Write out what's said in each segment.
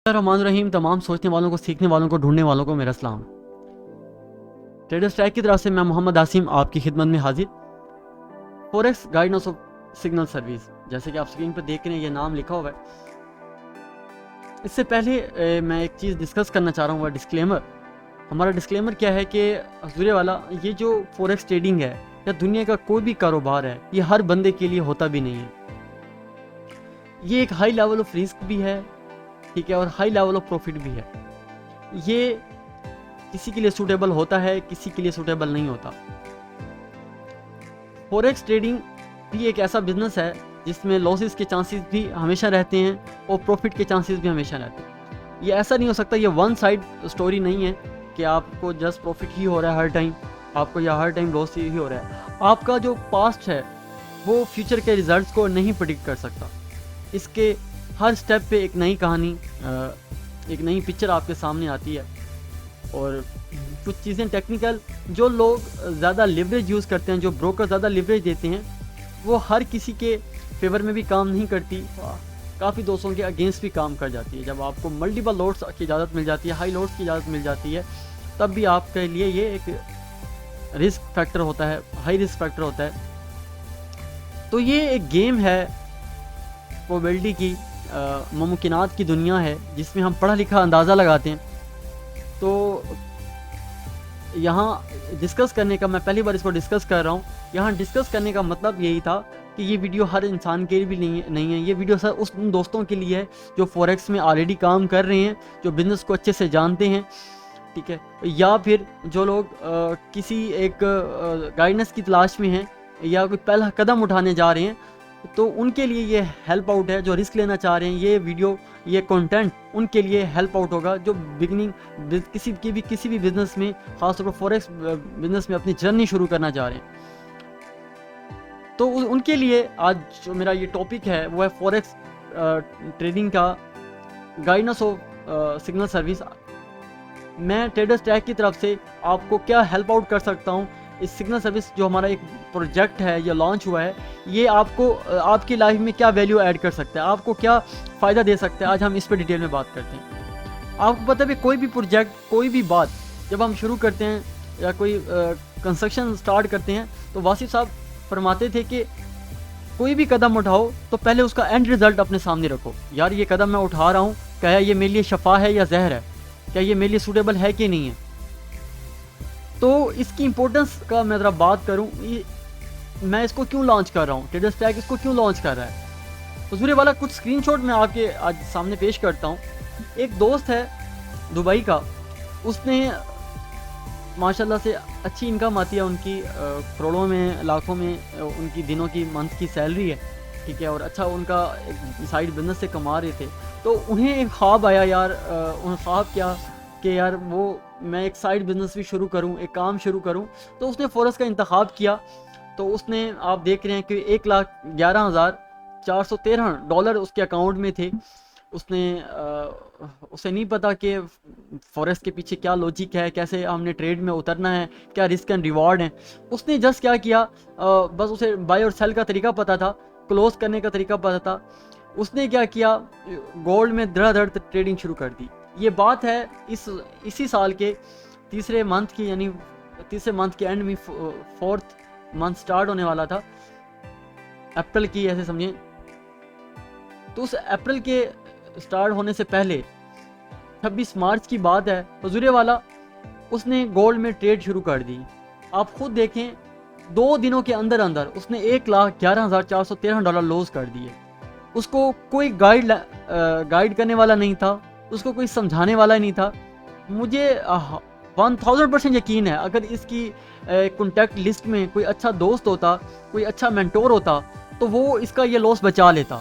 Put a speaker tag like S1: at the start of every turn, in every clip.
S1: रहीम। तमाम सोचने वालों को, सीखने वालों को, ढूंढने वालों को मेरा सलाम। ट्रेडर्स ट्रैक की तरफ से मैं मोहम्मद आसिम आपकी खिदमत में हाजिर। Forex guidance of signal service, जैसे कि आप स्क्रीन पर देख रहे हैं, ये नाम लिखा हुआ है। इससे पहले मैं एक चीज़ डिस्कस करना चाह रहा हूँ, वह डिस्क्लेमर। हमारा डिस्क्लेमर क्या है कि हजूर वाला, ये जो फॉरेक्स ट्रेडिंग है या दुनिया का कोई भी कारोबार है, ये हर बंदे के लिए होता भी नहीं है। ये एक हाई लेवल ऑफ रिस्क भी है, ठीक है, और हाई लेवल ऑफ प्रॉफिट भी है। ये किसी के लिए सूटेबल होता है, किसी के लिए सूटेबल नहीं होता। फॉरेक्स ट्रेडिंग भी एक ऐसा बिजनेस है जिसमें लॉसेस के चांसेस भी हमेशा रहते हैं और प्रॉफिट के चांसेस भी हमेशा रहते हैं। ये ऐसा नहीं हो सकता, ये वन साइड स्टोरी नहीं है कि आपको जस्ट प्रॉफिट ही हो रहा है हर टाइम, आपको या हर टाइम लॉस ही हो रहा है। आपका जो पास्ट है वो फ्यूचर के रिजल्ट्स को नहीं प्रेडिक्ट कर सकता। इसके हर स्टेप पे एक नई कहानी, एक नई पिक्चर आपके सामने आती है। और कुछ चीज़ें टेक्निकल, जो लोग ज़्यादा लिवरेज यूज़ करते हैं, जो ब्रोकर ज़्यादा लिवरेज देते हैं, वो हर किसी के फेवर में भी काम नहीं करती, काफ़ी दोस्तों के अगेंस्ट भी काम कर जाती है। जब आपको मल्टीपल लॉट्स की इजाज़त मिल जाती है, हाई लॉट्स की इजाज़त मिल जाती है, तब भी आपके लिए ये एक रिस्क फैक्टर होता है, हाई रिस्क फैक्टर होता है। तो ये एक गेम है, प्रोबेबिलिटी की, मुमकिनात की दुनिया है, जिसमें हम पढ़ा लिखा अंदाज़ा लगाते हैं। तो यहाँ डिस्कस करने का, मैं पहली बार इसको डिस्कस कर रहा हूँ, यहाँ डिस्कस करने का मतलब यही था कि ये वीडियो हर इंसान के लिए भी नहीं है। ये वीडियो सर उन दोस्तों के लिए है जो फॉरेक्स में ऑलरेडी काम कर रहे हैं, जो बिज़नेस को अच्छे से जानते हैं, ठीक है, या फिर जो लोग किसी एक गाइडेंस की तलाश में हैं या कोई पहला कदम उठाने जा रहे हैं, तो उनके लिए ये हेल्प आउट है। जो रिस्क लेना चाह रहे हैं, ये वीडियो, ये कंटेंट उनके लिए हेल्प आउट होगा, जो बिगनिंग किसी भी बिजनेस में, खासतौर पर फॉरेक्स बिजनेस में अपनी जर्नी शुरू करना चाह रहे हैं। तो उनके लिए आज जो मेरा ये टॉपिक है वो है फॉरेक्स ट्रेडिंग का गाइडेंस ऑफ सिग्नल सर्विस। मैं ट्रेडर्स ट्रैक की तरफ से आपको क्या हेल्प आउट कर सकता हूँ। इस सिग्नल सर्विस जो हमारा एक प्रोजेक्ट है, ये लॉन्च हुआ है, ये आपको आपकी लाइफ में क्या वैल्यू ऐड कर सकता है, आपको क्या फ़ायदा दे सकता है, आज हम इस पर डिटेल में बात करते हैं। आपको पता है कोई भी प्रोजेक्ट, कोई भी बात जब हम शुरू करते हैं या कोई कंस्ट्रक्शन स्टार्ट करते हैं, तो वासिफ साहब फरमाते थे कि कोई भी कदम उठाओ तो पहले उसका एंड रिज़ल्ट अपने सामने रखो। यार ये कदम मैं उठा रहा हूँ, क्या ये मेरे लिए शफा है या जहर है, क्या ये मेरे लिए सूटेबल है कि नहीं है। तो इसकी इम्पोर्टेंस का मैं ज़रा बात करूँ, मैं इसको क्यों लॉन्च कर रहा हूँ, ट्रेडर्स ट्रैक इसको क्यों लॉन्च कर रहा है। तो वाला कुछ स्क्रीनशॉट मैं आपके आज सामने पेश करता हूँ। एक दोस्त है दुबई का, उसने माशाल्लाह से अच्छी इनकम आती है उनकी, करोड़ों में, लाखों में उनकी दिनों की, मंथ की सैलरी है, ठीक है, और अच्छा उनका एक साइड बिजनेस से कमा रहे थे। तो उन्हें एक ख्वाब आया यार, उन ख्वाब क्या कि यार वो मैं एक साइड बिजनेस भी शुरू करूं, एक काम शुरू करूं। तो उसने फॉरेक्स का इंतखाब किया। तो उसने, आप देख रहे हैं कि $1,11,413 उसके अकाउंट में थे। उसे नहीं पता कि फॉरेक्स के पीछे क्या लॉजिक है, कैसे हमने ट्रेड में उतरना है, क्या रिस्क एंड रिवॉर्ड है। उसने जस्ट क्या किया, बस उसे बाय और सेल का तरीका पता था, क्लोज करने का तरीका पता था। उसने क्या किया, गोल्ड में धड़ाधड़ ट्रेडिंग शुरू कर दी। ये बात है इसी साल के तीसरे मंथ की, यानी तीसरे मंथ के एंड में, फोर्थ मंथ स्टार्ट होने वाला था, अप्रैल की, ऐसे समझिए। तो उस अप्रैल के स्टार्ट होने से पहले 26 मार्च की बात है, हजूरे वाला उसने गोल्ड में ट्रेड शुरू कर दी। आप खुद देखें, 2 दिनों के अंदर अंदर उसने $1,11,413 लॉस कर दिए। उसको कोई गाइड करने वाला नहीं था, उसको कोई समझाने वाला नहीं था। मुझे 1000% यकीन है, अगर इसकी कॉन्टैक्ट लिस्ट में कोई अच्छा दोस्त होता, कोई अच्छा मेंटोर होता, तो वो इसका ये लॉस बचा लेता,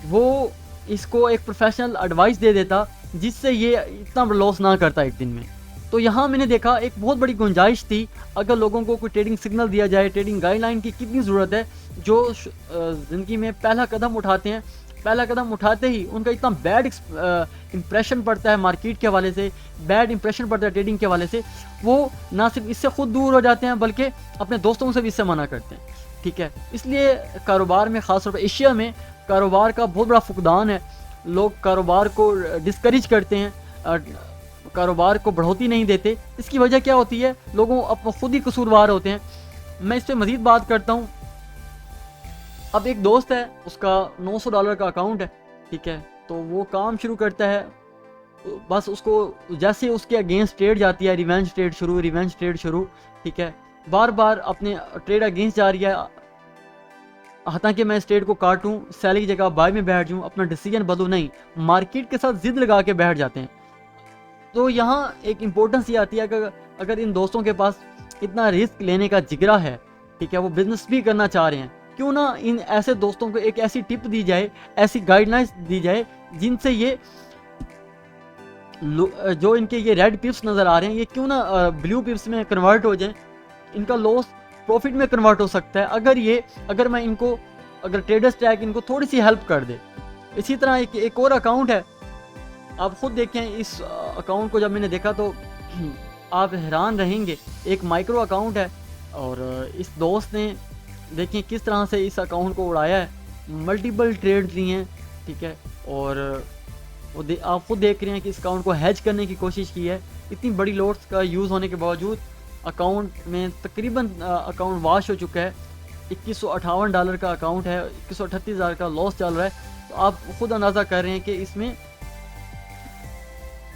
S1: वो इसको एक प्रोफेशनल एडवाइस दे देता, जिससे ये इतना लॉस ना करता एक दिन में। तो यहाँ मैंने देखा एक बहुत बड़ी गुंजाइश थी, अगर लोगों को कोई ट्रेडिंग सिग्नल दिया जाए, ट्रेडिंग गाइडलाइन की कितनी ज़रूरत है। जो ज़िंदगी में पहला कदम उठाते हैं, पहला कदम उठाते ही उनका इतना बैड इंप्रेशन पड़ता है मार्केट के हवाले से, बैड इंप्रेशन पड़ता है ट्रेडिंग के हवाले से, वो ना सिर्फ इससे खुद दूर हो जाते हैं बल्कि अपने दोस्तों से भी इससे मना करते हैं, ठीक है। इसलिए कारोबार में, ख़ासतौर पर एशिया में कारोबार का बहुत बड़ा फुकदान है। लोग कारोबार को डिस्करेज करते हैं, कारोबार को बढ़ोतरी नहीं देते। इसकी वजह क्या होती है? लोगों अब खुद ही कसूरवार होते हैं। मैं इस पर मज़ीद बात करता हूँ। अब एक दोस्त है, उसका $900 का अकाउंट है, ठीक है, तो वो काम शुरू करता है, बस उसको जैसे उसके अगेंस्ट ट्रेड जाती है, रिवेंज ट्रेड शुरू, ठीक है, बार बार अपने ट्रेड अगेंस्ट जा रही है, हालांकि मैं इस ट्रेड को काटूं, सेल की जगह बाय में बैठ जाऊं, अपना डिसीजन बदलूं नहीं, मार्केट के साथ जिद लगा के बैठ जाते हैं। तो यहाँ एक इम्पोर्टेंस ये आती है कि अगर इन दोस्तों के पास इतना रिस्क लेने का जिगरा है, ठीक है, वो बिजनेस भी करना चाह रहे हैं, क्यों ना इन ऐसे दोस्तों को एक ऐसी टिप दी जाए, ऐसी गाइडलाइंस दी जाए जिनसे ये जो इनके ये रेड पिप्स नज़र आ रहे हैं, ये क्यों ना ब्लू पिप्स में कन्वर्ट हो जाएं, इनका लॉस प्रॉफिट में कन्वर्ट हो सकता है अगर मैं इनको, अगर ट्रेडर्स ट्रैक इनको थोड़ी सी हेल्प कर दे। इसी तरह एक और अकाउंट है, आप खुद देखें, इस अकाउंट को जब मैंने देखा तो आप हैरान रहेंगे। एक माइक्रो अकाउंट है और इस दोस्त ने देखें किस तरह से इस अकाउंट को उड़ाया है, मल्टीपल ट्रेड लिए हैं, ठीक है, और आप खुद देख रहे हैं कि इस अकाउंट को हैज करने की कोशिश की है। इतनी बड़ी लॉट्स का यूज़ होने के बावजूद अकाउंट में तकरीबन अकाउंट वाश हो चुका है। $2158 का अकाउंट है, 2138,000 का लॉस चल रहा है। तो आप खुद अंदाज़ा कर रहे हैं कि इसमें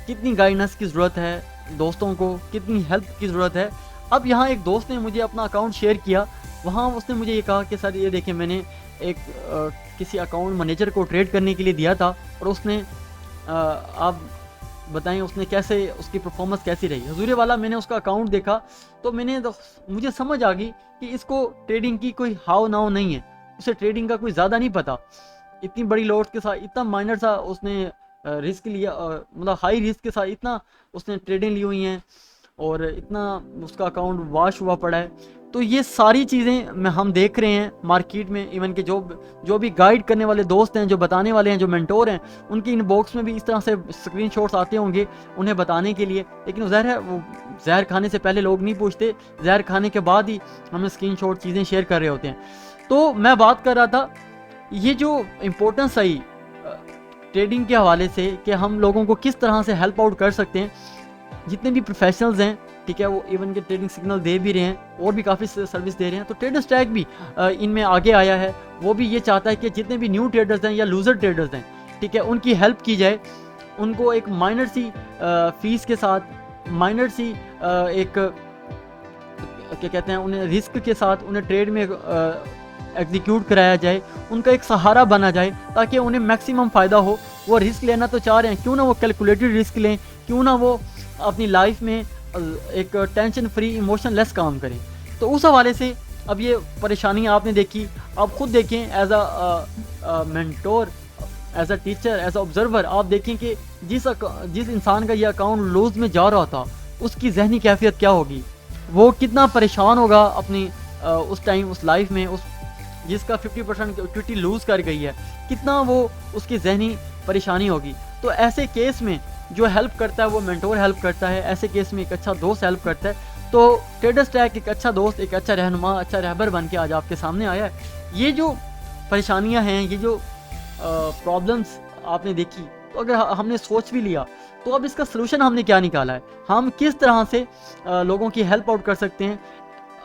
S1: कितनी गाइडेंस की ज़रूरत है, दोस्तों को कितनी हेल्प की ज़रूरत है। अब यहाँ एक दोस्त ने मुझे अपना अकाउंट शेयर किया, वहाँ उसने मुझे ये कहा कि सर ये देखें, मैंने एक किसी अकाउंट मैनेजर को ट्रेड करने के लिए दिया था और उसने आप बताएं उसने कैसे, उसकी परफॉर्मेंस कैसी रही। हजूरी वाला, मैंने उसका अकाउंट देखा तो मुझे समझ आ गई कि इसको ट्रेडिंग की कोई हाव नाव नहीं है, उसे ट्रेडिंग का कोई ज़्यादा नहीं पता। इतनी बड़ी लॉट्स के साथ इतना माइनर सा उसने रिस्क लिया, मतलब हाई रिस्क के साथ इतना उसने ट्रेडिंग ली हुई हैं और इतना उसका अकाउंट वाश हुआ पड़ा है। तो ये सारी चीज़ें हम देख रहे हैं मार्केट में। इवन के जो भी गाइड करने वाले दोस्त हैं, जो बताने वाले हैं, जो मेंटोर हैं, उनकी इनबॉक्स में भी इस तरह से स्क्रीनशॉट्स आते होंगे उन्हें बताने के लिए। लेकिन ज़ाहिर है वो जहर खाने से पहले लोग नहीं पूछते, जहर खाने के बाद ही हमें स्क्रीनशॉट चीज़ें शेयर कर रहे होते हैं। तो मैं बात कर रहा था ये जो इम्पोर्टेंस आई ट्रेडिंग के हवाले से कि हम लोगों को किस तरह से हेल्प आउट कर सकते हैं। जितने भी प्रोफेशनल्स हैं, ठीक है, वो इवन के ट्रेडिंग सिग्नल दे भी रहे हैं और भी काफ़ी सर्विस दे रहे हैं। तो ट्रेडर्स ट्रैक भी इनमें आगे आया है। वो भी ये चाहता है कि जितने भी न्यू ट्रेडर्स हैं या लूजर ट्रेडर्स हैं, ठीक है, उनकी हेल्प की जाए, उनको एक माइनर सी फीस के साथ, माइनर सी एक क्या कहते हैं, उन्हें रिस्क के साथ उन्हें ट्रेड में एग्जीक्यूट कराया जाए, उनका एक सहारा बना जाए ताकि उन्हें मैक्सिमम फ़ायदा हो। वो रिस्क लेना तो चाह रहे हैं, क्यों ना वो कैलकुलेटेड रिस्क लें, क्यों ना वो अपनी लाइफ में एक टेंशन फ्री, इमोशन लेस काम करें। तो उस हवाले से अब ये परेशानी आपने देखी, आप खुद देखें as a mentor, as a teacher, as a observer, आप देखें कि जिस इंसान का ये अकाउंट लूज में जा रहा था उसकी जहनी कैफियत क्या होगी, वो कितना परेशान होगा अपनी उस टाइम, उस लाइफ में, उस जिसका 50% इक्विटी लूज़ कर गई है, कितना वो उसकी जहनी परेशानी होगी। तो ऐसे केस में जो हेल्प करता है वो मेंटोर हेल्प करता है, ऐसे केस में एक अच्छा दोस्त हेल्प करता है। तो ट्रेडर्स ट्रैक एक अच्छा दोस्त, एक अच्छा रहनुमा, अच्छा रहबर बन के आज आपके सामने आया है। ये जो परेशानियां हैं, ये जो प्रॉब्लम्स आपने देखी, तो अगर हमने सोच भी लिया तो अब इसका सलूशन हमने क्या निकाला है, हम किस तरह से लोगों की हेल्प आउट कर सकते हैं।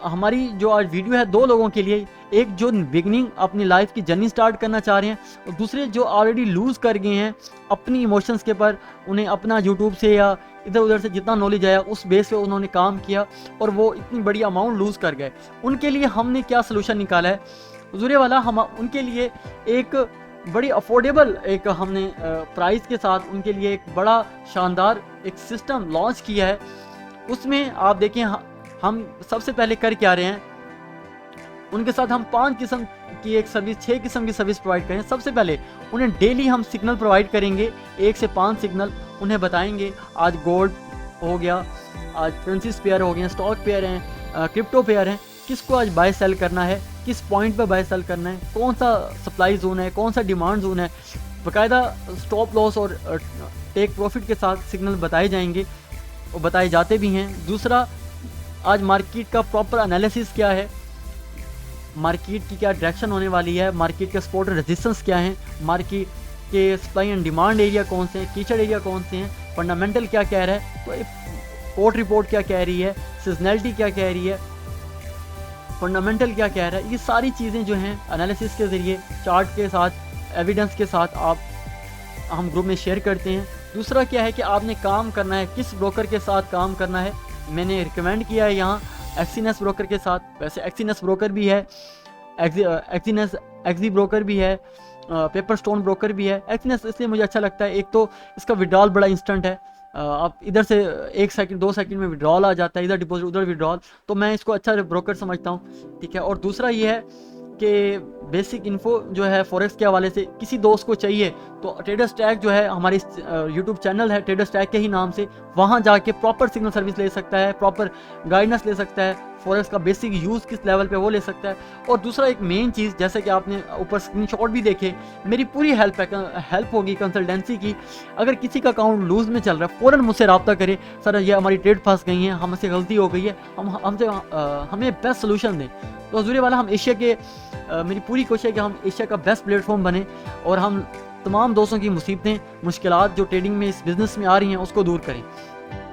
S1: हमारी जो आज वीडियो है दो लोगों के लिए, एक जो बिगनिंग अपनी लाइफ की जर्नी स्टार्ट करना चाह रहे हैं और दूसरे जो ऑलरेडी लूज़ कर गए हैं अपनी इमोशंस के पर, उन्हें अपना यूट्यूब से या इधर उधर से जितना नॉलेज आया उस बेस पे उन्होंने काम किया और वो इतनी बड़ी अमाउंट लूज़ कर गए। उनके लिए हमने क्या सलूशन निकाला है हुजूरे वाला, हम उनके लिए एक बड़ी अफोर्डेबल, एक हमने प्राइस के साथ उनके लिए एक बड़ा शानदार एक सिस्टम लॉन्च किया है। उसमें आप देखें हम सबसे पहले कर क्या रहे हैं, उनके साथ हम 5 किस्म की एक सर्विस, 6 किस्म की सर्विस प्रोवाइड करें। सबसे पहले उन्हें डेली हम सिग्नल प्रोवाइड करेंगे, 1 से 5 सिग्नल उन्हें बताएंगे। आज गोल्ड हो गया, आज करेंसीज पेयर हो गए, स्टॉक पेयर हैं, क्रिप्टो पेयर हैं, किसको आज बाय सेल करना है, किस पॉइंट पर बाय सेल करना है, कौन सा सप्लाई जोन है, कौन सा डिमांड जोन है, बाकायदा स्टॉप लॉस और टेक प्रॉफिट के साथ सिग्नल बताए जाएंगे और बताए जाते भी हैं। दूसरा, आज मार्केट का प्रॉपर एनालिसिस क्या है, मार्केट की क्या डायरेक्शन होने वाली है, मार्केट के सपोर्ट रेजिस्टेंस क्या है, मार्केट कि सप्लाई एंड डिमांड एरिया कौन से हैं, कीचड़ एरिया कौन से हैं, फंडामेंटल क्या कह रहा है, तो पोर्ट रिपोर्ट क्या कह रही है, सीजनैलिटी क्या कह रही है, फंडामेंटल क्या कह रहा है, ये सारी चीज़ें जो हैं एनालिसिस के ज़रिए चार्ट के साथ, एविडेंस के साथ हम ग्रुप में शेयर करते हैं। दूसरा क्या है कि आपने काम करना है, किस ब्रोकर के साथ काम करना है। मैंने रिकमेंड किया है यहाँ एक्सीनेस ब्रोकर के साथ, वैसे एक्सीनेस ब्रोकर भी है, एक्सी ब्रोकर भी है, पेपर स्टोन ब्रोकर भी है। एक्सीनेस इसलिए मुझे अच्छा लगता है, एक तो इसका विड्रॉल बड़ा इंस्टेंट है, आप इधर से 1 सेकंड 2 सेकंड में विड्रॉल आ जाता है, इधर डिपॉजिट उधर विड्रॉल, तो मैं इसको अच्छा ब्रोकर समझता हूँ, ठीक है। और दूसरा ये है कि बेसिक इन्फो जो है फॉरेक्स के हवाले से किसी दोस्त को चाहिए तो ट्रेडर्स टैग जो है हमारी यूट्यूब चैनल है ट्रेडर्स टैग के ही नाम से, वहाँ जाके प्रॉपर सिग्नल सर्विस ले सकता है, प्रॉपर गाइडेंस ले सकता है, फॉरेक्स का बेसिक यूज़ किस लेवल पे वो ले सकता है। और दूसरा एक मेन चीज़, जैसे कि आपने ऊपर स्क्रीनशॉट भी देखे, मेरी पूरी हेल्प होगी कंसल्टेंसी की। अगर किसी का अकाउंट लूज में चल रहा है फ़ौरन मुझसे रब्ता करे, सर ये हमारी ट्रेड फंस गई है, हमसे गलती हो गई है, हमें बेस्ट सोल्यूशन दें। तो हजूरी वाला हम एशिया के मेरी पूरी कोशिश है कि हम एशिया का बेस्ट प्लेटफॉर्म बने और हम तमाम दोस्तों की मुसीबतें मुश्किलात जो ट्रेडिंग में इस बिज़नेस में आ रही हैं उसको दूर करें।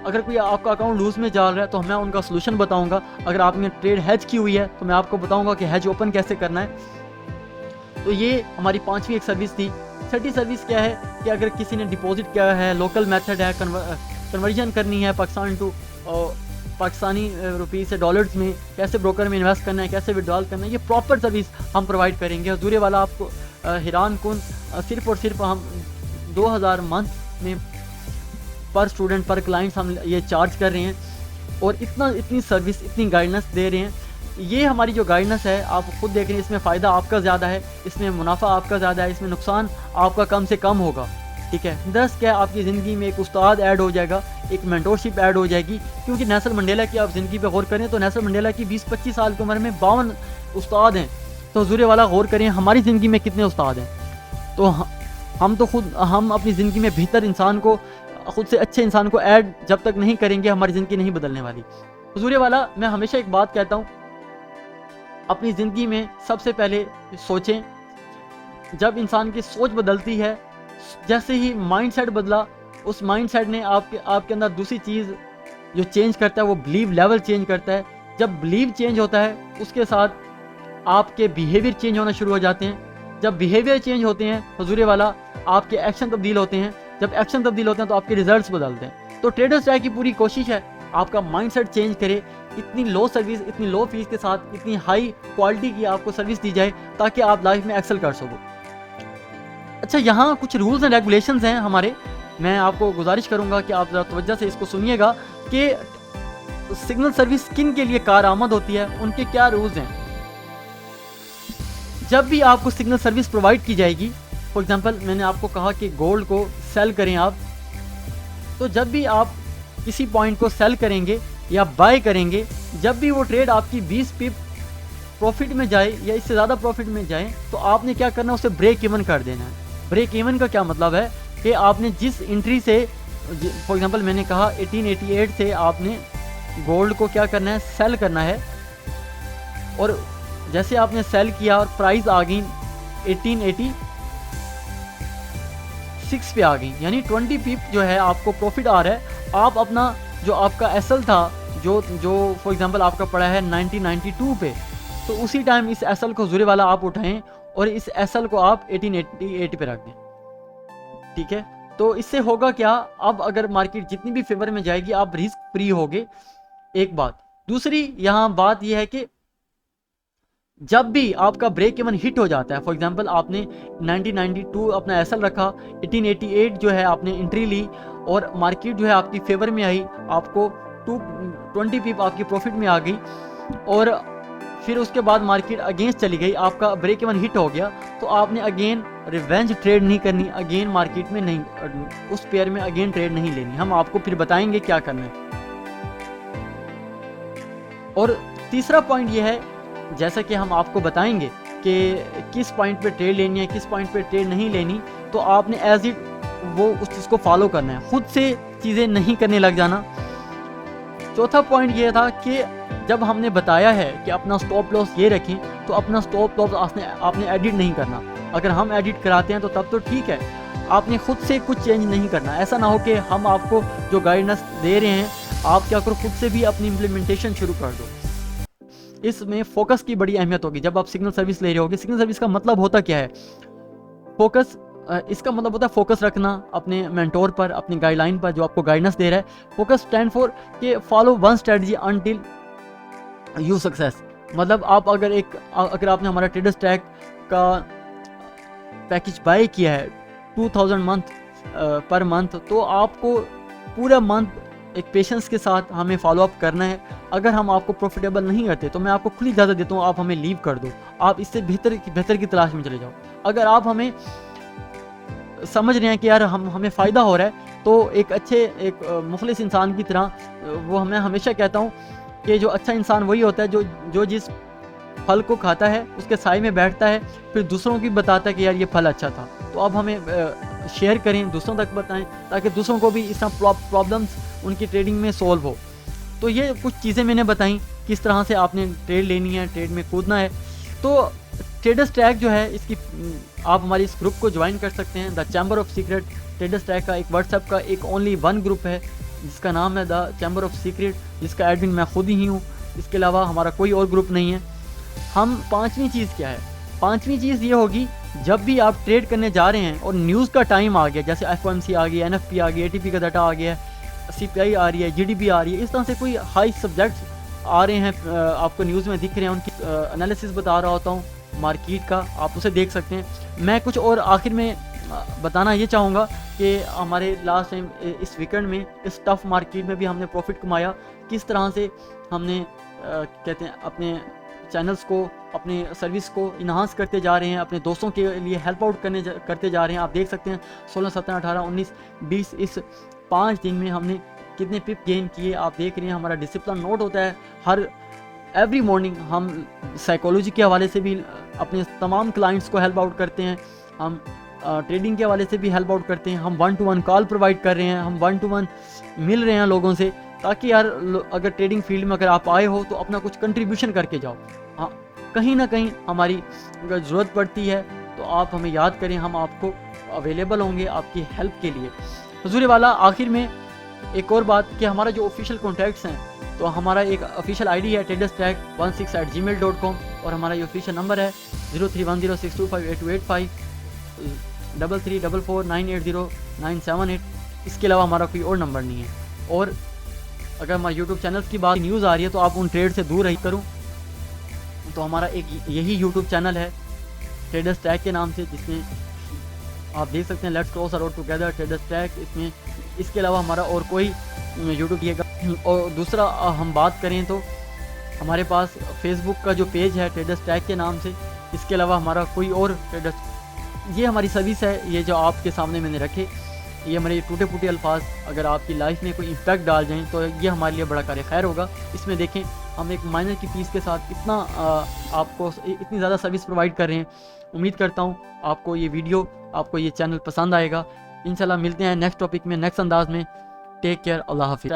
S1: अगर कोई आपका अकाउंट लूज में जा रहा है तो मैं उनका सोल्यूशन बताऊंगा। अगर आपने ट्रेड हैज की हुई है तो मैं आपको बताऊंगा कि हैज ओपन कैसे करना है। तो ये हमारी 5वीं एक सर्विस थी। 6ठी सर्विस क्या है कि अगर किसी ने डिपॉजिट किया है, लोकल मेथड है, कन्वर्जन करनी है पाकिस्तानी रुपीस से डॉलर्स में, कैसे ब्रोकर में इन्वेस्ट करना है, कैसे विड्रॉल करना है, ये प्रॉपर सर्विस हम प्रोवाइड करेंगे। हजूरे वाला आपको हैरान कुन सिर्फ और सिर्फ हम 2000 मंथ में पर स्टूडेंट पर क्लाइंट्स हम ये चार्ज कर रहे हैं और इतनी सर्विस, इतनी गाइडेंस दे रहे हैं। ये हमारी जो गाइडेंस है आप खुद देख रहे हैं, इसमें फ़ायदा आपका ज़्यादा है, इसमें मुनाफा आपका ज़्यादा है, इसमें नुकसान आपका कम से कम होगा, ठीक है। दस क्या आपकी ज़िंदगी में एक उस्ताद ऐड हो जाएगा, एक मेंटोरशिप ऐड हो जाएगी, क्योंकि नेल्सन मंडेला की आप ज़िंदगी पे गौर करें तो नेल्सन मंडेला की 20-25 साल की उम्र में 52 उस्ताद हैं। तो हुजूर वाला गौर करें हमारी ज़िंदगी में कितने उस्ताद हैं। तो हम अपनी ज़िंदगी में बेहतर इंसान को, खुद से अच्छे इंसान को ऐड जब तक नहीं करेंगे हमारी ज़िंदगी नहीं बदलने वाली। हुजूर वाला मैं हमेशा एक बात कहता हूँ, अपनी ज़िंदगी में सबसे पहले सोचें। जब इंसान की सोच बदलती है, जैसे ही माइंडसेट बदला, उस माइंडसेट ने आपके अंदर दूसरी चीज़ जो चेंज करता है वो बिलीव लेवल चेंज करता है। जब बिलीव चेंज होता है उसके साथ आपके बिहेवियर चेंज होना शुरू हो जाते हैं। जब बिहेवियर चेंज होते हैं हुजूर वाला, आपके एक्शन तब्दील होते हैं। जब एक्शन तब्दील होते हैं तो आपके रिजल्ट्स बदलते हैं। तो ट्रेडर्स टैग की पूरी कोशिश है आपका माइंडसेट चेंज करे, इतनी लो सर्विस, इतनी लो फीस के साथ इतनी हाई क्वालिटी की आपको सर्विस दी जाए ताकि आप लाइफ में एक्सेल कर सको। अच्छा, यहाँ कुछ रूल्स एंड रेगुलेशंस हैं हमारे, मैं आपको गुजारिश करूँगा कि आप ज़रा तवज्जो से इसको सुनिएगा कि सिग्नल सर्विस किन के लिए कारआमद होती है, उनके क्या रूल्स हैं। जब भी आपको सिग्नल सर्विस प्रोवाइड की जाएगी, फॉर एग्जांपल मैंने आपको कहा कि गोल्ड को सेल करें आप, तो जब भी आप किसी पॉइंट को सेल करेंगे या बाय करेंगे, जब भी वो ट्रेड आपकी 20 पिप प्रॉफिट में जाए या इससे ज़्यादा प्रॉफिट में जाए, तो आपने क्या करना है, उसे ब्रेक इवन कर देना है। ब्रेक इवन का क्या मतलब है कि आपने जिस एंट्री से, फॉर एग्जांपल मैंने कहा 1888 से आपने गोल्ड को क्या करना है, सेल करना है, और जैसे आपने सेल किया और प्राइस आ गई 1886 पे आ गई, यानी 20 पिप जो है आपको प्रॉफिट आ रहा है। आप अपना जो आपका एसएल था, जो फॉर एग्जांपल आपका पड़ा है 1992 पे, तो उसी टाइम इस एसएल को जुरे वाला आप उठाएं और इस एसएल को आप 1888 पे रख दें, ठीक है। तो इससे होगा क्या, अब अगर मार्केट जितनी भी फेवर में जाएगी आप रिस्क फ्री होगे, एक बात। दूसरी यहाँ बात यह है कि जब भी आपका ब्रेक इवन हिट हो जाता है, फॉर एग्जांपल आपने 1992 अपना एसएल रखा, 1888 जो है आपने एंट्री ली और मार्केट जो है आपकी फेवर में आई, आपको 20 पिप आपकी प्रॉफिट में आ गई और फिर उसके बाद मार्केट अगेंस्ट चली गई, आपका ब्रेक इवन हिट हो गया, तो आपने अगेन रिवेंज ट्रेड नहीं करनी, अगेन मार्केट में नहीं, उस पेयर में अगेन ट्रेड नहीं लेनी। हम आपको फिर बताएंगे क्या करना है। और तीसरा पॉइंट ये है, जैसा कि हम आपको बताएंगे कि किस पॉइंट पे ट्रेड लेनी है, किस पॉइंट पे ट्रेड नहीं लेनी, तो आपने एज इट वो उस चीज़ को फॉलो करना है, खुद से चीज़ें नहीं करने लग जाना। चौथा पॉइंट ये था कि जब हमने बताया है कि अपना स्टॉप लॉस ये रखें, तो अपना स्टॉप लॉस आपने एडिट नहीं करना। अगर हम एडिट कराते हैं तो तब तो ठीक है, आपने खुद से कुछ चेंज नहीं करना। ऐसा ना हो कि हम आपको जो गाइडेंस दे रहे हैं आप क्या करो खुद से भी अपनी इम्प्लीमेंटेशन शुरू कर दो। इसमें फोकस की बड़ी अहमियत होगी। जब आप सिग्नल सर्विस ले रहे होगे, सिग्नल सर्विस का मतलब होता क्या है? फोकस, इसका मतलब होता है फोकस रखना अपने मेंटोर पर, अपनी गाइडलाइन पर जो आपको गाइडेंस दे रहा है। फोकस स्टैंड फॉर कि follow one strategy until you success. मतलब आप अगर आपने हमारा ट्रेडर्स ट्रैक का पैकेज बाय किया है 2000 पर मंथ, तो आपको पूरा मंथ एक पेशेंस के साथ हमें फॉलो अप करना है। अगर हम आपको प्रॉफिटेबल नहीं करते तो मैं आपको खुली इजाज़त देता हूँ, आप हमें लीव कर दो, आप इससे बेहतर की तलाश में चले जाओ। अगर आप हमें समझ रहे हैं कि यार हमें फ़ायदा हो रहा है, तो एक मुखलिस इंसान की तरह वो मैं हमेशा कहता हूँ कि जो अच्छा इंसान वही होता है जो जिस फल को खाता है उसके साए में बैठता है, फिर दूसरों की बताता है कि यार ये फल अच्छा था। तो आप हमें शेयर करें, दूसरों तक बताएं, ताकि दूसरों को भी इस तरह प्रॉब्लम्स उनकी ट्रेडिंग में सॉल्व हो। तो ये कुछ चीज़ें मैंने बताई किस तरह से आपने ट्रेड लेनी है, ट्रेड में कूदना है। तो ट्रेडर्स ट्रैक जो है इसकी आप हमारी इस ग्रुप को ज्वाइन कर सकते हैं। The chamber of secret traders track का एक व्हाट्सएप का एक ओनली वन ग्रुप है जिसका नाम है द चैम्बर ऑफ सीक्रेट, जिसका एडमिन मैं खुद ही हूँ। इसके अलावा हमारा कोई और ग्रुप नहीं है। हम पांचवी चीज़ क्या है? पांचवी चीज़ ये होगी, जब भी आप ट्रेड करने जा रहे हैं और न्यूज़ का टाइम आ गया, जैसे FOMC आ गई, NFP आ गई, ATP का डाटा आ गया, CPI आ रही है, GDP आ रही है, इस तरह से कोई हाई सब्जेक्ट्स आ रहे हैं आपको न्यूज़ में दिख रहे हैं, उनकी एनालिसिस बता रहा होता हूँ मार्केट का, आप उसे देख सकते हैं। मैं कुछ और आखिर में बताना ये चाहूँगा कि हमारे लास्ट टाइम इस वीकेंड में इस टफ मार्केट में भी हमने प्रॉफिट कमाया। किस तरह से हमने कहते हैं अपने चैनल्स को, अपने सर्विस को इन्हांस करते जा रहे हैं, अपने दोस्तों के लिए हेल्प आउट करते जा रहे हैं। आप देख सकते हैं 16, 17, 18, 19, 20 इस 5 दिन में हमने कितने पिप गेन किए। आप देख रहे हैं हमारा डिसिप्लिन नोट होता है। हर एवरी मॉर्निंग हम साइकोलॉजी के हवाले से भी अपने तमाम क्लाइंट्स को हेल्प आउट करते हैं, हम ट्रेडिंग के हवाले से भी हेल्प आउट करते हैं, हम 1-to-1 कॉल प्रोवाइड कर रहे हैं, हम 1-to-1 मिल रहे हैं लोगों से, ताकि यार अगर ट्रेडिंग फील्ड में अगर आप आए हो तो अपना कुछ कंट्रीब्यूशन करके जाओ। हाँ, कहीं ना कहीं हमारी अगर ज़रूरत पड़ती है तो आप हमें याद करें, हम आपको अवेलेबल होंगे आपकी हेल्प के लिए। हुजूर वाला आखिर में एक और बात कि हमारा जो ऑफिशियल कॉन्टैक्ट्स हैं, तो हमारा एक ऑफिशियल आईडी है traderstrack16@gmail.com और हमारा ये ऑफिशियल नंबर है 0310625828 3344980978। इसके अलावा हमारा कोई और नंबर नहीं है। और अगर हमारे यूट्यूब चैनल्स की बात न्यूज़ आ रही है तो आप उन ट्रेड से दूर रही करूँ, तो हमारा एक यही यूट्यूब चैनल है ट्रेडर्स ट्रैक के नाम से, जिसमें आप देख सकते हैं let's cross a road together traders track. इसमें इसके अलावा हमारा और कोई यूट्यूब किएगा। और दूसरा हम बात करें तो हमारे पास फेसबुक का जो पेज है ट्रेडर्स ट्रैक के नाम से। इसके अलावा हमारा कोई और ट्रेडर्स, ये हमारी सर्विस है, ये जो आपके सामने मैंने रखे, ये हमारे टूटे फूटे अल्फाज अगर आपकी लाइफ में कोई इम्पैक्ट डाल जाएं तो ये हमारे लिए बड़ा कार्य खैर होगा। इसमें देखें हम एक माइनर की फीस के साथ इतना आपको इतनी ज़्यादा सर्विस प्रोवाइड कर रहे हैं। उम्मीद करता हूँ आपको ये वीडियो, आपको ये चैनल पसंद आएगा। इंशाल्लाह मिलते हैं नेक्स्ट टॉपिक में, नेक्स्ट अंदाज में। टेक केयर, अल्लाह हाफिज़।